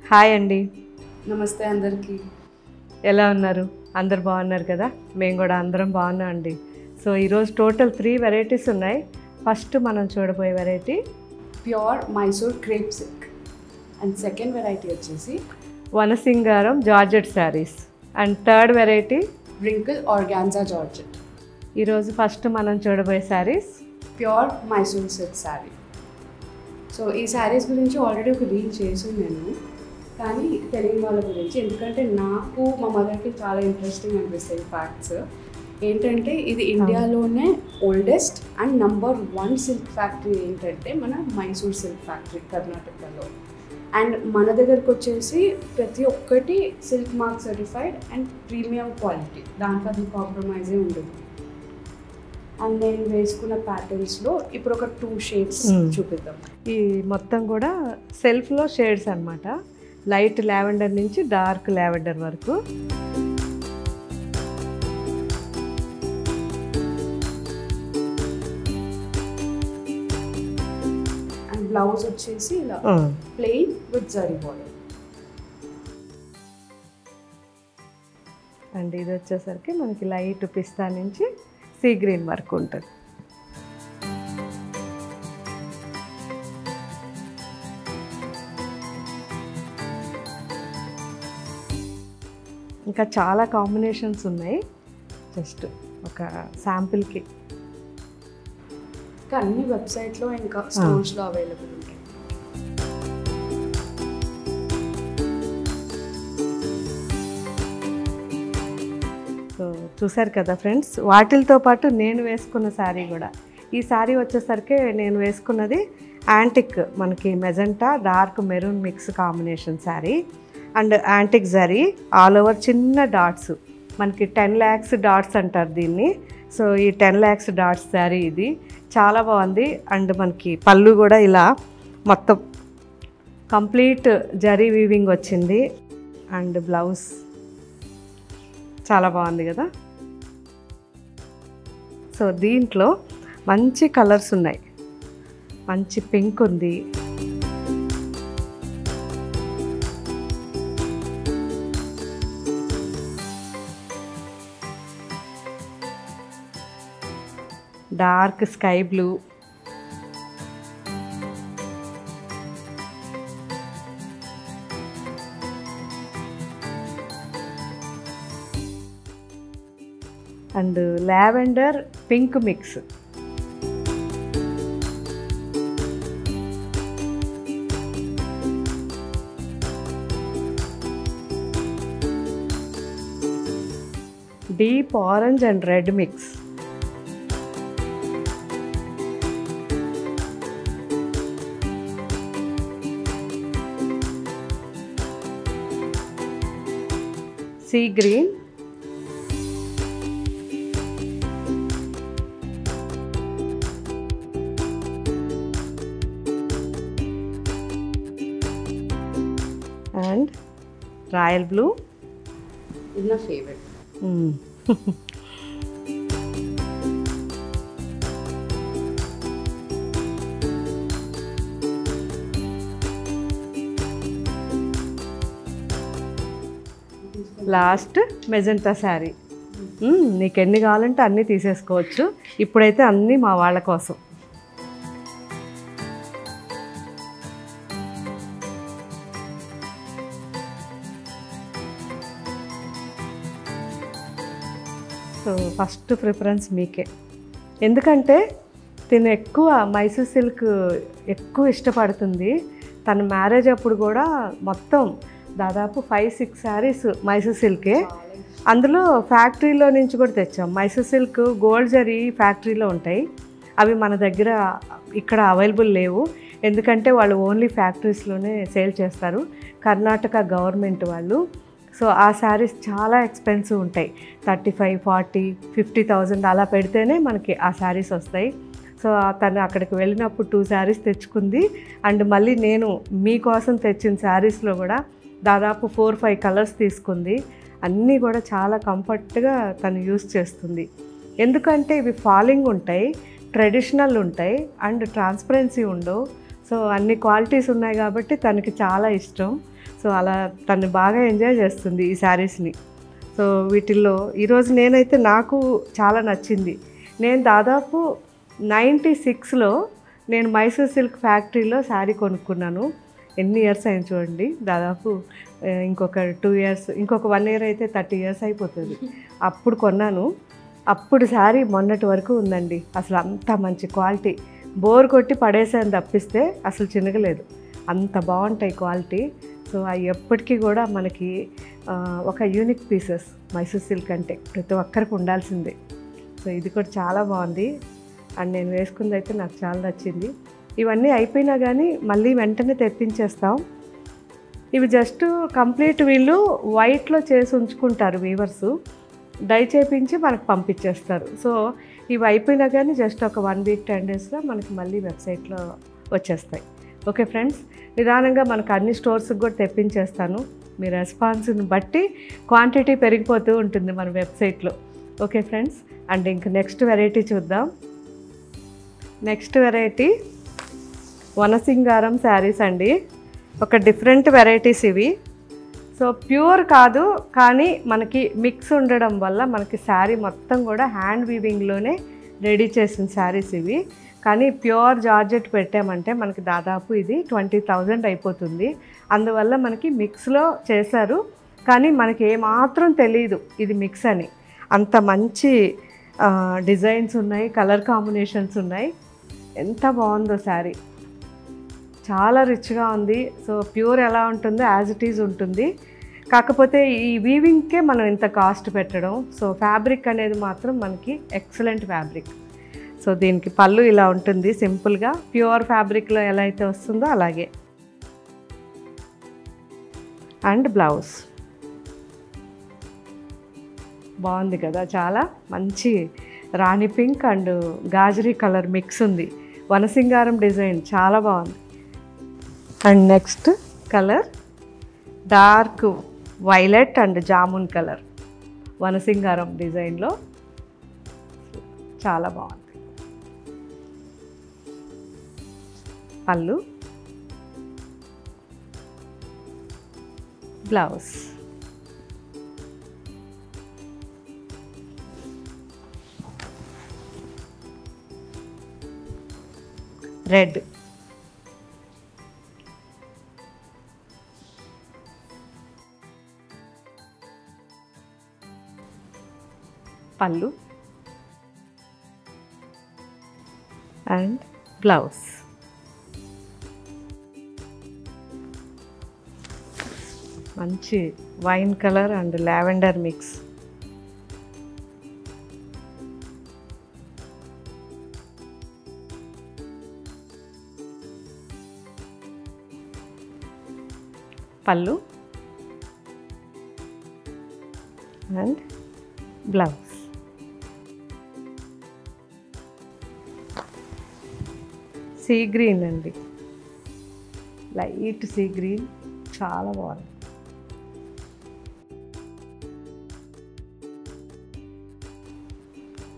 Hi అండి. నమస్తే అందరికీ. ఎలా ఉన్నారు? అందరు బాగున్నారు కదా? మేము కూడా అందరం బాగున్నాం అండి. సో ఈరోజు టోటల్ 3 వెరైటీస్ ఉన్నాయి. ఫస్ట్ మనం చూడబోయే variety pure Mysore crepe silk and second variety వచ్చేసి వనసింగారం georgette saris and third variety wrinkle organza georgette. ఈరోజు ఫస్ట్ మనం చూడబోయే saris pure Mysore silk sari. So ఈ శారీస్ గురించి ఆల్రెడీ ఒక రీల్ చేసి నేను, కానీ తెలియని వాళ్ళ గురించి, ఎందుకంటే నాకు మా మదర్కి చాలా ఇంట్రెస్టింగ్ అనిపిస్తాయి ఫ్యాక్ట్స్. ఏంటంటే ఇది ఇండియాలోనే oldest and number 1 silk factory ఏంటంటే మన మైసూర్ సిల్క్ ఫ్యాక్టరీ కర్ణాటకలో. అండ్ మన దగ్గరకు వచ్చేసి ప్రతి ఒక్కటి silk mark certified and premium quality, దాంట్లో అది కాంప్రమైజే ఉండదు. అండ్ నేను వేసుకున్న ప్యాటర్న్స్లో ఇప్పుడు ఒక 2 షేడ్స్ చూపిద్దాం. ఈ మొత్తం కూడా సెల్ఫ్లో షేడ్స్ అన్నమాట. లైట్ లావెండర్ నుంచి డార్క్ లావెండర్ వరకు. అండ్ బ్లౌజ్ వచ్చేసి ఇలా plain with zari border. And ఇది వచ్చేసరికి మనకి లైట్ పిస్తా నుంచి సీ గ్రీన్ వరకు ఉంటుంది. ఇంకా చాలా కాంబినేషన్స్ ఉన్నాయి, జస్ట్ ఒక శాంపిల్కి. ఇంకా అన్ని వెబ్సైట్లో ఇంకా స్టోర్స్లో అవైలబుల్ ఉంటాయి. సో చూసారు కదా ఫ్రెండ్స్, వాటితో పాటు నేను వేసుకున్న శారీ కూడా. ఈ శారీ వచ్చేసరికి నేను వేసుకున్నది యాంటిక్, మనకి magenta dark maroon mix combination sari and antique zari all over చిన్న డాట్స్. మనకి 10 lakhs డాట్స్ అంటారు దీన్ని. సో ఈ 10 lakhs డాట్స్ శారీ ఇది చాలా బాగుంది. అండ్ మనకి పళ్ళు కూడా ఇలా మొత్తం కంప్లీట్ జరీ వీవింగ్ వచ్చింది. అండ్ బ్లౌజ్ చాలా బాగుంది కదా. సో దీంట్లో మంచి కలర్స్ ఉన్నాయి. మంచి పింక్ ఉంది, dark sky blue, and lavender pink mix. Deep orange and red mix. Sea green, and royal blue. ఇది నా ఫేవరెట్. Last magenta sari. నీకు ఎన్ని కావాలంటే అన్నీ తీసేసుకోవచ్చు. ఇప్పుడైతే అన్నీ మా వాళ్ళ కోసం. సో ఫస్ట్ ప్రిఫరెన్స్ మీకే, ఎందుకంటే తిను ఎక్కువ మైసూర్ సిల్క్ ఎక్కువ ఇష్టపడుతుంది. తన మ్యారేజ్ అప్పుడు కూడా మొత్తం దాదాపు 5-6 శారీస్ మైసూర్ సిల్కే. అందులో ఫ్యాక్టరీలో నుంచి కూడా తెచ్చాం. మైసూర్ సిల్క్ గోల్డ్ జరీ ఫ్యాక్టరీలో ఉంటాయి, అవి మన దగ్గర ఇక్కడ అవైలబుల్ లేవు. ఎందుకంటే వాళ్ళు ఓన్లీ ఫ్యాక్టరీస్లోనే సేల్ చేస్తారు, కర్ణాటక గవర్నమెంట్ వాళ్ళు. సో ఆ శారీస్ చాలా ఎక్స్పెన్సివ్ ఉంటాయి, 35,000, 40,000, 50,000 అలా పెడితేనే మనకి ఆ శారీస్ వస్తాయి. సో తను అక్కడికి వెళ్ళినప్పుడు 2 శారీస్ తెచ్చుకుంది. అండ్ మళ్ళీ నేను మీకోసం తెచ్చిన శారీస్లో కూడా దాదాపు 4-5 కలర్స్ తీసుకుంది. అన్నీ కూడా చాలా కంఫర్ట్గా తను యూస్ చేస్తుంది. ఎందుకంటే ఇవి ఫాలింగ్ ఉంటాయి, ట్రెడిషనల్ ఉంటాయి అండ్ ట్రాన్స్పరెన్సీ ఉండవు. సో అన్ని క్వాలిటీస్ ఉన్నాయి కాబట్టి తనకి చాలా ఇష్టం. సో సో అలా తను బాగా ఎంజాయ్ చేస్తుంది ఈ శారీస్ని. సో వీటిల్లో ఈరోజు నేనైతే నాకు చాలా నచ్చింది. నేను దాదాపు 96లో నేను మైసూర్ సిల్క్ ఫ్యాక్టరీలో శారీ కొనుక్కున్నాను. ఎన్ని ఇయర్స్ అయింది చూడండి, దాదాపు ఇంకొక 2 ఇయర్స్, ఇంకొక 1 ఇయర్ అయితే 30 ఇయర్స్ అయిపోతుంది. అప్పుడు కొన్నాను. అప్పుడు శారీ మొన్నటి వరకు ఉందండి. అసలు అంత మంచి క్వాలిటీ, బోర్ కొట్టి పడేసాను తప్పిస్తే అసలు చినగలేదు, అంత బాగుంటాయి క్వాలిటీ. సో అవి ఎప్పటికీ కూడా మనకి ఒక యూనిక్ పీసెస్. మైసూర్ సిల్క్ అంటే ప్రతి ఒక్కరికి ఉండాల్సిందే. సో ఇది కూడా చాలా బాగుంది అండ్ నేను వేసుకుంది అయితే నాకు చాలా నచ్చింది. ఇవన్నీ అయిపోయినా కానీ మళ్ళీ వెంటనే తెప్పించేస్తాం. ఇవి జస్ట్ కంప్లీట్ వీళ్ళు వైట్లో చేసి ఉంచుకుంటారు వీవర్సు, డై చేపించి మనకు పంపించేస్తారు. సో ఇవి అయిపోయినా కానీ జస్ట్ ఒక 1 వీక్ 10 డేస్లో మనకి మళ్ళీ వెబ్సైట్లో వచ్చేస్తాయి. ఓకే ఫ్రెండ్స్, నిదానంగా మనకు అన్ని స్టోర్స్కి కూడా తెప్పించేస్తాను. మీ రెస్పాన్స్ని బట్టి క్వాంటిటీ పెరిగిపోతూ ఉంటుంది మన వెబ్సైట్లో. ఓకే ఫ్రెండ్స్, అండ్ ఇంక నెక్స్ట్ వెరైటీ చూద్దాం. నెక్స్ట్ వెరైటీ వనసింగారం శారీస్ అండి. ఒక డిఫరెంట్ వెరైటీస్ ఇవి. సో ప్యూర్ కాదు కానీ మనకి మిక్స్ ఉండడం వల్ల మనకి శారీ మొత్తం కూడా హ్యాండ్ వీవింగ్లోనే రెడీ చేసిన శారీస్ ఇవి. కానీ ప్యూర్ జార్జెట్ పెట్టామంటే మనకి దాదాపు ఇది 20,000 అయిపోతుంది. అందువల్ల మనకి మిక్స్లో చేశారు కానీ మనకి ఏమాత్రం తెలియదు ఇది మిక్స్ అని. అంత మంచి డిజైన్స్ ఉన్నాయి, కలర్ కాంబినేషన్స్ ఉన్నాయి. ఎంత బాగుందో శారీ, చాలా రిచ్గా ఉంది. సో ప్యూర్ ఎలా ఉంటుందో యాజ్ ఇట్ ఈజ్ ఉంటుంది. కాకపోతే ఈ వీవింగ్కే మనం ఇంత కాస్ట్ పెట్టడం. సో ఫ్యాబ్రిక్ అనేది మాత్రం మనకి ఎక్సలెంట్ ఫ్యాబ్రిక్. సో దీనికి పళ్ళు ఇలా ఉంటుంది సింపుల్గా, ప్యూర్ ఫ్యాబ్రిక్లో ఎలా అయితే వస్తుందో అలాగే. అండ్ బ్లౌజ్ బాగుంది కదా, చాలా మంచి రాణి పింక్ అండ్ గాజరీ కలర్ మిక్స్ ఉంది. వనసింగారం డిజైన్ చాలా బాగుంది. And next colour dark violet and jamun colour వనసింగారం డిజైన్లో చాలా బాగుంది. పళ్ళు, బ్లౌజ్. రెడ్, పళ్ళు అండ్ బ్లౌజ్. మంచి wine colour and lavender mix. పళ్ళు అండ్ బ్లౌజ్. సీ గ్రీన్ అండి, లైట్ సీ గ్రీన్, చాలా బాగుంది.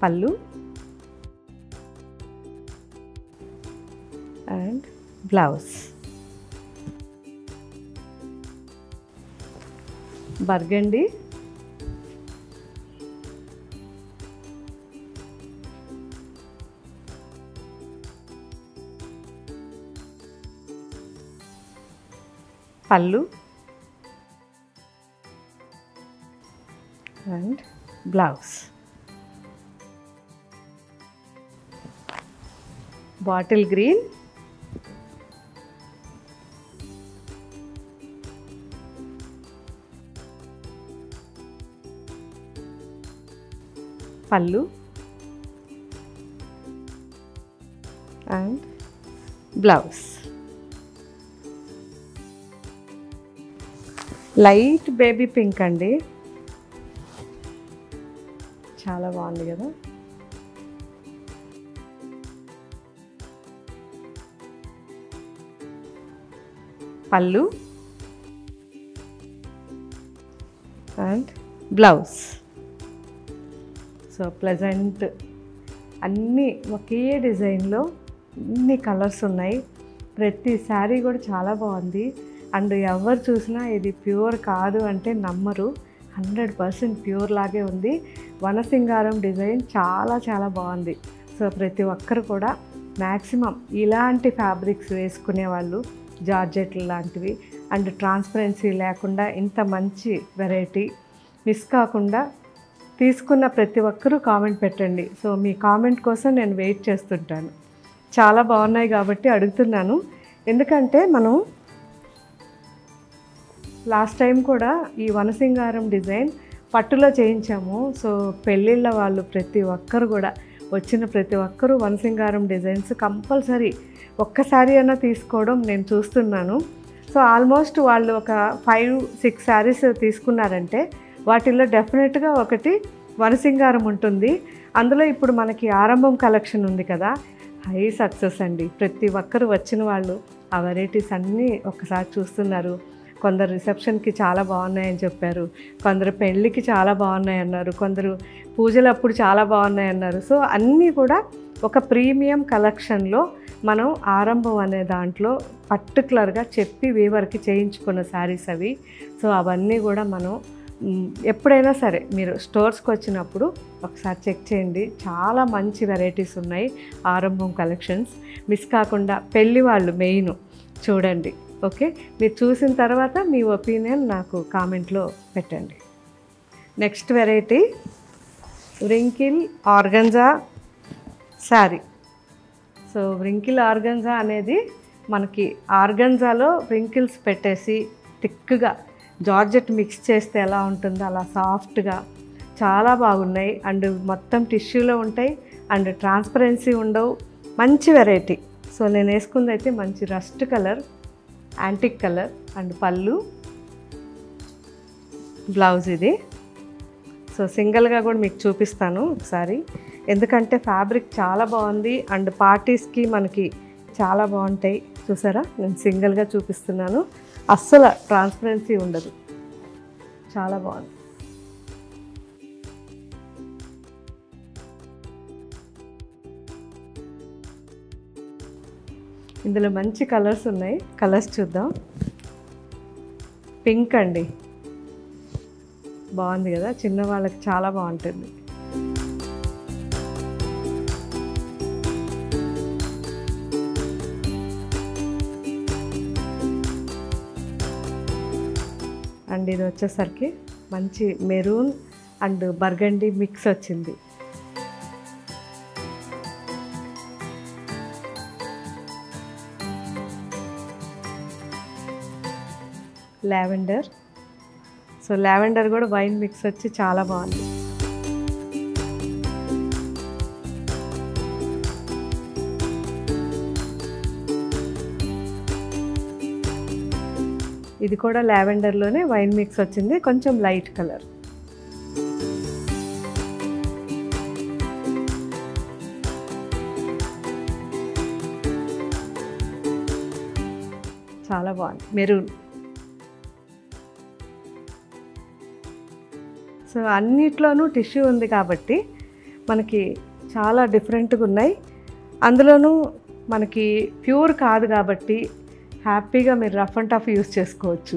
పళ్ళు అండ్ బ్లౌజ్. బర్గండి, పళ్ళు అండ్ బ్లౌజ్. బాటిల్ గ్రీన్, పళ్ళు and blouse. Light baby pink అండి, చాలా బాగుంది కదా. పళ్ళు అండ్ బ్లౌజ్. సో ప్లెజెంట్, అన్నీ ఒకే డిజైన్లో అన్ని కలర్స్ ఉన్నాయి. ప్రతి శారీ కూడా చాలా బాగుంది. అండ్ ఎవరు చూసినా ఇది ప్యూర్ కాదు అంటే నమ్మరు. 100% ప్యూర్ లాగే ఉంది. వనసింగారం డిజైన్ చాలా చాలా బాగుంది. సో ప్రతి ఒక్కరు కూడా మ్యాక్సిమం ఇలాంటి ఫ్యాబ్రిక్స్ వేసుకునే వాళ్ళు, జార్జెట్లు లాంటివి అండ్ ట్రాన్స్పరెన్సీ లేకుండా ఇంత మంచి వెరైటీ మిస్ కాకుండా తీసుకున్న ప్రతి ఒక్కరూ కామెంట్ పెట్టండి. సో మీ కామెంట్ కోసం నేను వెయిట్ చేస్తుంటాను. చాలా బాగున్నాయి కాబట్టి అడుగుతున్నాను. ఎందుకంటే మనం లాస్ట్ టైం కూడా ఈ వనసింగారం డిజైన్ పట్టులో చేయించాము. సో పెళ్ళిళ్ళ వాళ్ళు ప్రతి ఒక్కరు కూడా వచ్చిన ప్రతి ఒక్కరూ వనసింగారం డిజైన్స్ కంపల్సరీ ఒక్కసారి అయినా తీసుకోవడం నేను చూస్తున్నాను. సో ఆల్మోస్ట్ వాళ్ళు ఒక 5-6 శారీస్ తీసుకున్నారంటే వాటిల్లో డెఫినెట్గా ఒకటి వనసింగారం ఉంటుంది. అందులో ఇప్పుడు మనకి ఆరంభం కలెక్షన్ ఉంది కదా, హై సక్సెస్ అండి. ప్రతి ఒక్కరు వచ్చిన వాళ్ళు ఆ వెరైటీస్ అన్నీ ఒక్కసారి చూస్తున్నారు. కొందరు రిసెప్షన్కి చాలా బాగున్నాయని చెప్పారు, కొందరు పెళ్ళికి చాలా బాగున్నాయి అన్నారు, కొందరు పూజలప్పుడు చాలా బాగున్నాయి అన్నారు. సో అన్నీ కూడా ఒక ప్రీమియం కలెక్షన్లో మనం ఆరంభం అనే దాంట్లో పర్టికులర్గా చెప్పి వీవర్కి చేయించుకున్న శారీస్ అవి. సో అవన్నీ కూడా మనం ఎప్పుడైనా సరే మీరు స్టోర్స్కి వచ్చినప్పుడు ఒకసారి చెక్ చేయండి. చాలా మంచి వెరైటీస్ ఉన్నాయి ఆరంభం కలెక్షన్స్. మిస్ కాకుండా పెళ్ళి వాళ్ళు మెయిన్ చూడండి. ఓకే, మీరు చూసిన తర్వాత మీ ఒపీనియన్ నాకు కామెంట్లో పెట్టండి. Next variety wrinkle organza sari. So wrinkle organza అనేది మనకి ఆర్గంజాలో వ్రింకిల్స్ పెట్టేసి థిక్గా జార్జెట్ మిక్స్ చేస్తే ఎలా ఉంటుందో అలా సాఫ్ట్గా చాలా బాగున్నాయి. అండ్ మొత్తం టిష్యూలో ఉంటాయి అండ్ ట్రాన్స్పరెన్సీ ఉండవు. మంచి వెరైటీ. సో నేను వేసుకుంది అయితే మంచి rust colour, antique colour and పళ్ళు, బ్లౌజ్ ఇది. సో సింగిల్గా కూడా మీకు చూపిస్తాను ఒకసారి, ఎందుకంటే ఫ్యాబ్రిక్ చాలా బాగుంది అండ్ పార్టీస్కి మనకి చాలా బాగుంటాయి. చూసారా, నేను సింగిల్గా చూపిస్తున్నాను. అస్సలు ట్రాన్స్పరెన్సీ ఉండదు, చాలా బాగుంది. ఇందులో మంచి కలర్స్ ఉన్నాయి, కలర్స్ చూద్దాం. పింక్ అండి, బాగుంది కదా, చిన్న వాళ్ళకి చాలా బాగుంటుంది. అండ్ ఇది వచ్చేసరికి మంచి మెరూన్ అండ్ బర్గండీ మిక్స్ వచ్చింది. లావెండర్. సో లావెండర్ కూడా వైన్ మిక్స్ వచ్చి చాలా బాగుంది. ఇది కూడా లావెండర్లోనే వైన్ మిక్స్ వచ్చింది, కొంచెం లైట్ కలర్. చాలా బాగుంది, మెరూన్. సో అన్నిట్లోనూ టిష్యూ ఉంది కాబట్టి మనకి చాలా డిఫరెంట్గా ఉన్నాయి. అందులోనూ మనకి ప్యూర్ కాదు కాబట్టి హ్యాపీగా మీరు రఫ్ అండ్ టఫ్ యూస్ చేసుకోవచ్చు.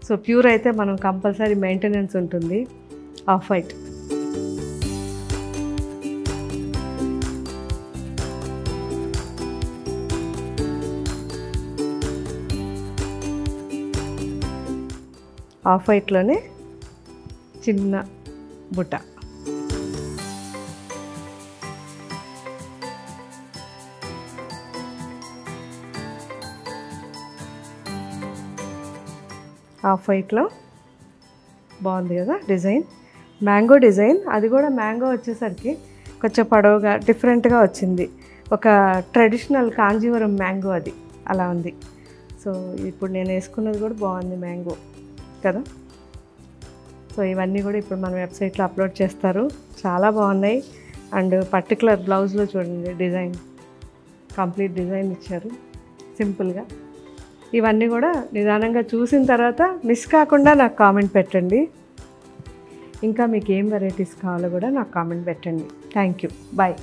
సో ప్యూర్ అయితే మనం కంపల్సరీ మెయింటెనెన్స్ ఉంటుంది. Off white. ఆఫ్ వైట్లోనే చిన్న బుట్ట. ఆఫ్ వైట్లో బాగుంది కదా డిజైన్, మ్యాంగో డిజైన్. అది కూడా మ్యాంగో వచ్చేసరికి కొంచెం పొడవుగా డిఫరెంట్గా వచ్చింది. ఒక ట్రెడిషనల్ కాంజీవరం మ్యాంగో అది అలా ఉంది. సో ఇప్పుడు నేను వేసుకున్నది కూడా బాగుంది, మ్యాంగో కదా. సో ఇవన్నీ కూడా ఇప్పుడు మన వెబ్సైట్లో అప్లోడ్ చేస్తారు. చాలా బాగున్నాయి. అండ్ పర్టికులర్ బ్లౌజ్లో చూడండి డిజైన్, కంప్లీట్ డిజైన్ ఇచ్చారు సింపుల్గా. ఇవన్నీ కూడా నిదానంగా చూసిన తర్వాత మిస్ కాకుండా నాకు కామెంట్ పెట్టండి. ఇంకా మీకు ఏం వెరైటీస్ కావాలో కూడా నాకు కామెంట్ పెట్టండి. Thank you, bye.